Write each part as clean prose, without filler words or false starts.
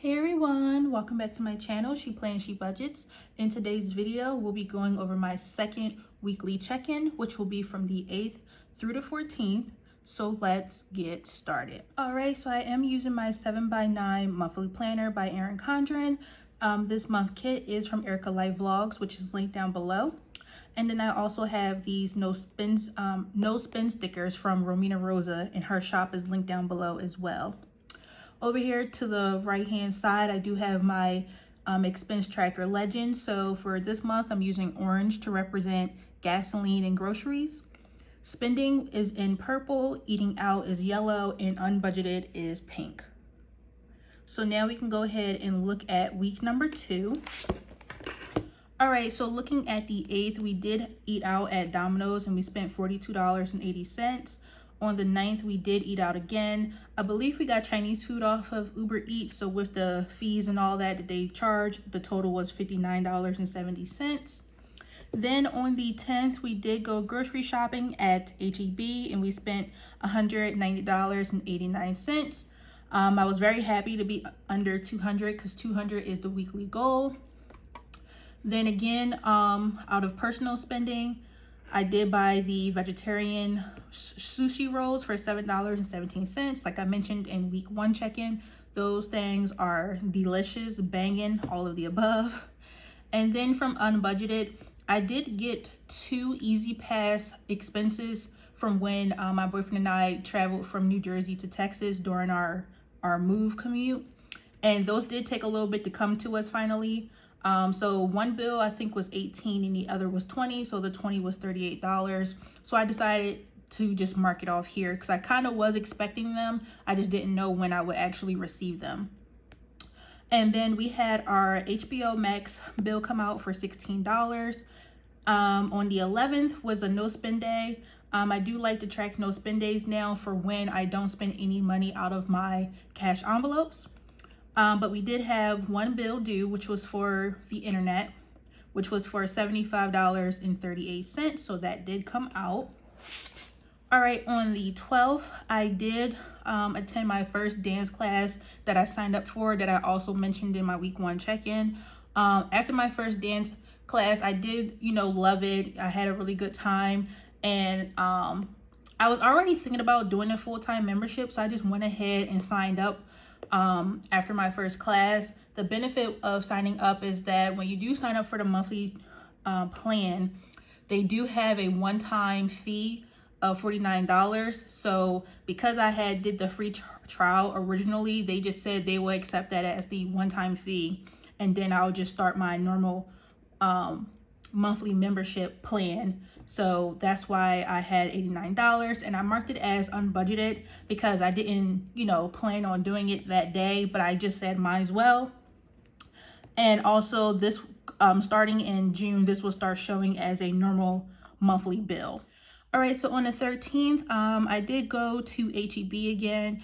Hey everyone, welcome back to my channel, She Plans, She Budgets. In today's video, we'll be going over my second weekly check-in, which will be from the 8th through the 14th. So let's get started. All right, so I am using my 7x9 monthly planner by Erin Condren. This month kit is from Erica Life Vlogs, which is linked down below. And then I also have these no spin stickers from Romina Rosa, and her shop is linked down below as well. Over here to the right hand side, I do have my expense tracker legend. So for this month, I'm using orange to represent gasoline and groceries. Spending is in purple, eating out is yellow, and unbudgeted is pink. So now we can go ahead and look at week number 2. All right, so looking at the 8th, we did eat out at Domino's and we spent $42.80. On the 9th, we did eat out again. I believe we got Chinese food off of Uber Eats, so with the fees and all that they charge, the total was $59.70. Then on the 10th, we did go grocery shopping at H-E-B and we spent $190.89. I was very happy to be under 200 because 200 is the weekly goal. Then again, out of personal spending, I did buy the vegetarian sushi rolls for $7.17. Like I mentioned in week 1 check-in, those things are delicious, banging, all of the above. And then from unbudgeted, I did get 2 Easy Pass expenses from when my boyfriend and I traveled from New Jersey to Texas during our move commute. And those did take a little bit to come to us finally. So one bill I think was $18 and the other was $20, so the $20 was $38. So I decided to just mark it off here because I kind of was expecting them. I just didn't know when I would actually receive them. And then we had our HBO Max bill come out for $16. On the 11th was a no spend day. I do like to track no spend days now for when I don't spend any money out of my cash envelopes. But we did have one bill due, which was for the internet, which was for $75.38. So that did come out. All right, on the 12th, I did attend my first dance class that I signed up for that I also mentioned in my week 1 check-in. After my first dance class, I did, love it. I had a really good time. And I was already thinking about doing a full-time membership, so I just went ahead and signed up. After my first class. The benefit of signing up is that when you do sign up for the monthly plan, they do have a one-time fee of $49. So because I did the free trial originally, they just said they will accept that as the one-time fee, and then I'll just start my normal monthly membership plan. So that's why I had $89, and I marked it as unbudgeted because I didn't, plan on doing it that day, but I just said might as well. And also this, starting in June, this will start showing as a normal monthly bill. All right, so on the 13th, I did go to H-E-B again.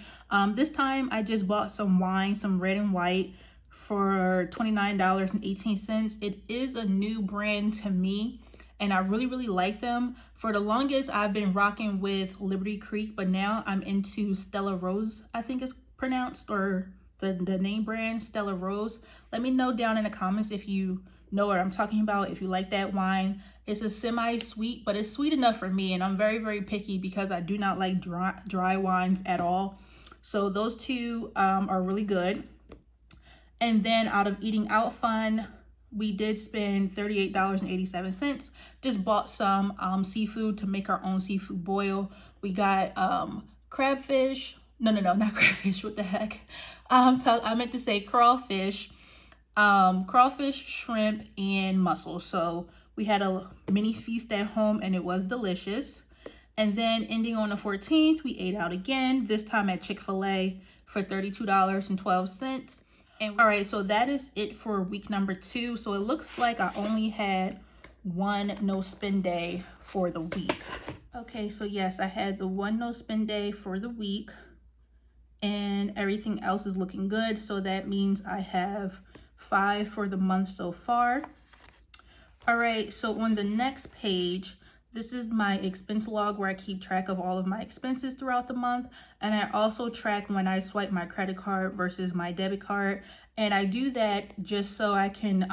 This time I just bought some wine, some red and white, for $29.18. It is a new brand to me, and I really like them. For the longest, I've been rocking with Liberty Creek, but now I'm into Stella Rose, I think it's pronounced, or the name brand, Stella Rose. Let me know down in the comments if you know what I'm talking about, if you like that wine. It's a semi-sweet, but it's sweet enough for me, and I'm very picky because I do not like dry wines at all. So those two are really good. And then out of eating out fun, we did spend $38.87. Just bought some seafood to make our own seafood boil. We got crabfish. No, not crabfish. What the heck? I meant to say crawfish. Crawfish, shrimp, and mussels. So we had a mini feast at home and it was delicious. And then ending on the 14th, we ate out again, this time at Chick-fil-A for $32.12. And all right, so that is it for week number 2. So it looks like I only had one no spend day for the week. Okay, so yes, I had the one no spend day for the week, and everything else is looking good. So that means I have 5 for the month so far. All right, so on the next page, This is my expense log where I keep track of all of my expenses throughout the month. And I also track when I swipe my credit card versus my debit card. And I do that just so I can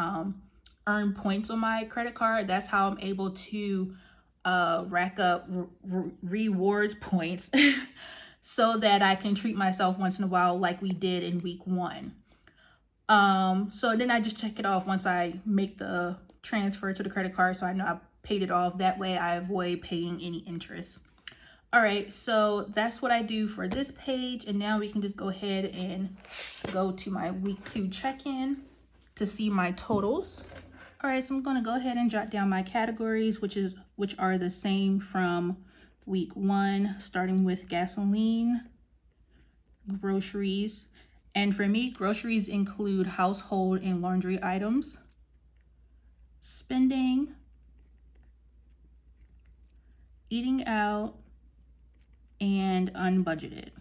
earn points on my credit card. That's how I'm able to rack up rewards points so that I can treat myself once in a while like we did in week 1. So then I just check it off once I make the transfer to the credit card, so I know I paid it off. That way I avoid paying any interest. All right, so that's what I do for this page. And now we can just go ahead and go to my week 2 check-in to see my totals. All right, so I'm going to go ahead and jot down my categories, which are the same from week 1, starting with gasoline, groceries. And for me, groceries include household and laundry items, spending, eating out, and unbudgeted.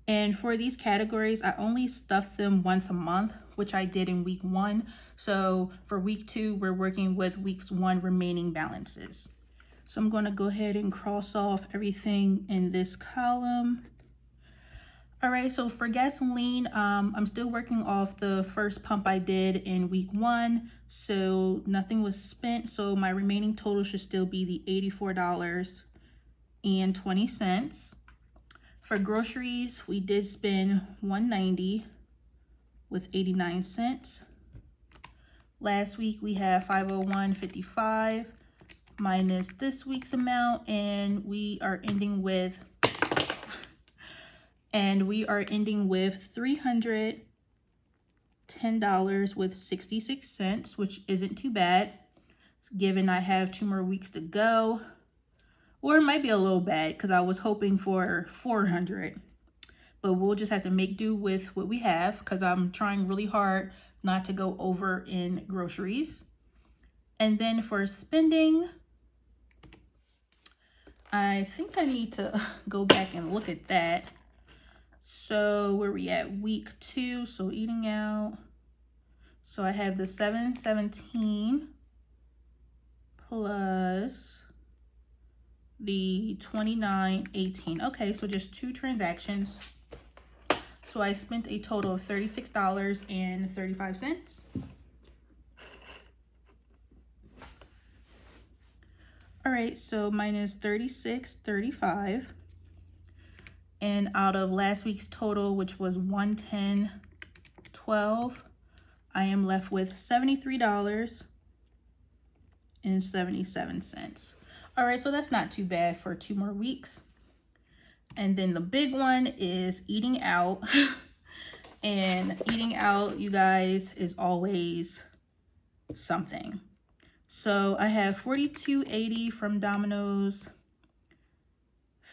And for these categories, I only stuff them once a month, which I did in week 1. So for week 2, we're working with week's 1 remaining balances. So I'm going to go ahead and cross off everything in this column. All right, so for gasoline, I'm still working off the first pump I did in week 1. So nothing was spent. So my remaining total should still be the $84.20. For groceries, we did spend $190 with 89 cents. Last week we had $501.55 minus this week's amount, and we are ending with $310 with 66 cents, which isn't too bad, given I have 2 more weeks to go. Or it might be a little bad because I was hoping for 400, but we'll just have to make do with what we have because I'm trying really hard not to go over in groceries. And then for spending, I think I need to go back and look at that. So where we at? Week 2, so eating out. So I have the $717 plus the $29.18. Okay, so just 2 transactions. So I spent a total of $36.35. All right, so minus $36.35. And out of last week's total, which was $110.12, I am left with $73.77. All right, so that's not too bad for 2 more weeks. And then the big one is eating out. And eating out, you guys, is always something. So I have $42.80 from Domino's,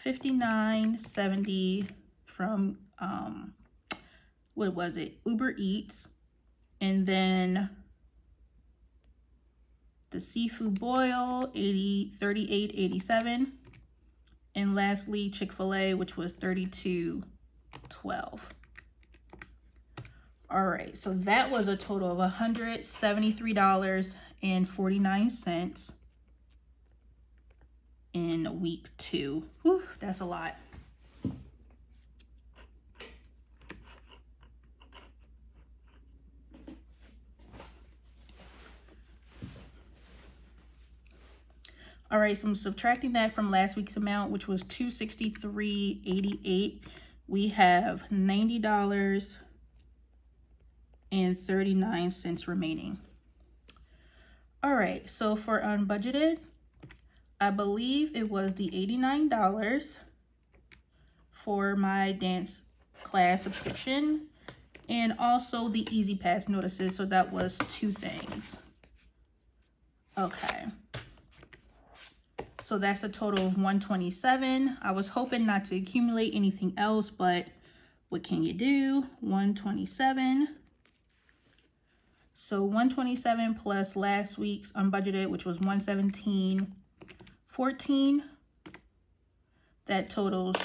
$59.70 from what was it, Uber Eats, and then the seafood boil, $38.87, and lastly Chick-fil-A, which was $32.12. All right, so that was a total of $173.49 in week 2. Whew, that's a lot. All right, so I'm subtracting that from last week's amount, which was $263.88. We have $90.39 remaining. All right, so for unbudgeted, I believe it was the $89 for my dance class subscription and also the Easy Pass notices. So that was 2 things. Okay. So that's a total of $127. I was hoping not to accumulate anything else, but what can you do? $127. So $127 plus last week's unbudgeted, which was $117.14. That totals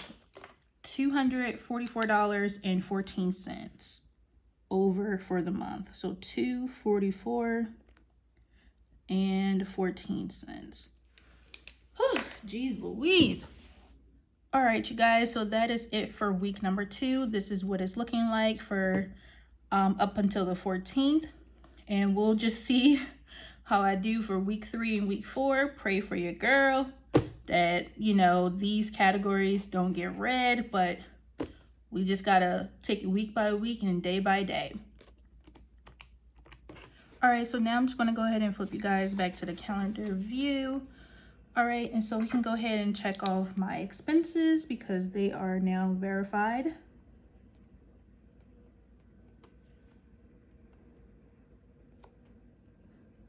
$244.14 over for the month. So $244 Jeez Louise. All right, you guys, so that is it for week number 2. This is what it's looking like for up until the 14th. And we'll just see how I do for week 3 and week 4. Pray for your girl that, you know, these categories don't get read, but we just gotta take it week by week and day by day. All right, so now I'm just gonna go ahead and flip you guys back to the calendar view. All right, and so we can go ahead and check off my expenses because they are now verified.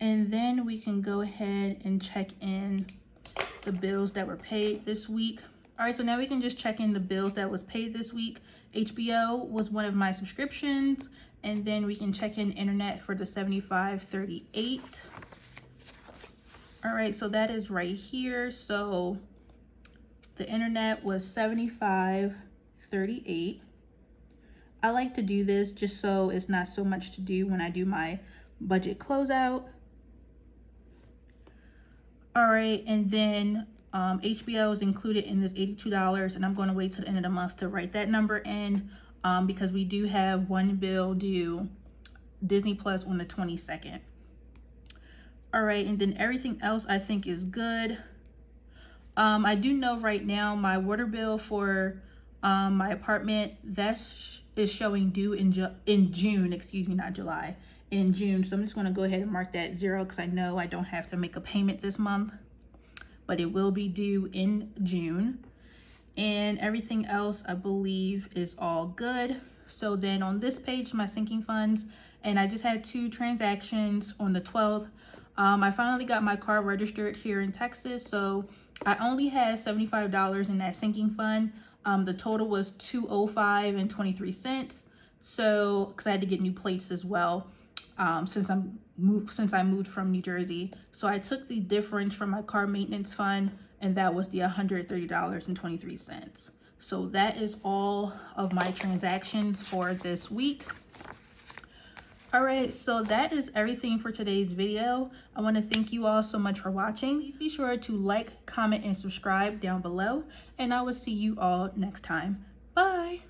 And then we can go ahead and check in the bills that were paid this week. All right, so now we can just check in the bills that was paid this week. HBO was one of my subscriptions, and then we can check in internet for the $75.38. All right, so that is right here. So the internet was $75.38. I like to do this just so it's not so much to do when I do my budget closeout. All right, and then HBO is included in this $82, and I'm going to wait till the end of the month to write that number in because we do have one bill due, Disney Plus, on the 22nd. All right, and then everything else I think is good. I do know right now my water bill for my apartment is showing due in June, excuse me, not July, in June. So I'm just going to go ahead and mark that 0 because I know I don't have to make a payment this month, but it will be due in June. And everything else I believe is all good. So then on this page, my sinking funds, and I just had 2 transactions on the 12th. I finally got my car registered here in Texas, so I only had $75 in that sinking fund. The total was $205.23. So, because I had to get new plates as well, since I moved from New Jersey. So I took the difference from my car maintenance fund, and that was the $130.23. So that is all of my transactions for this week. All right, so that is everything for today's video. I want to thank you all so much for watching. Please be sure to like, comment, and subscribe down below, and I will see you all next time. Bye.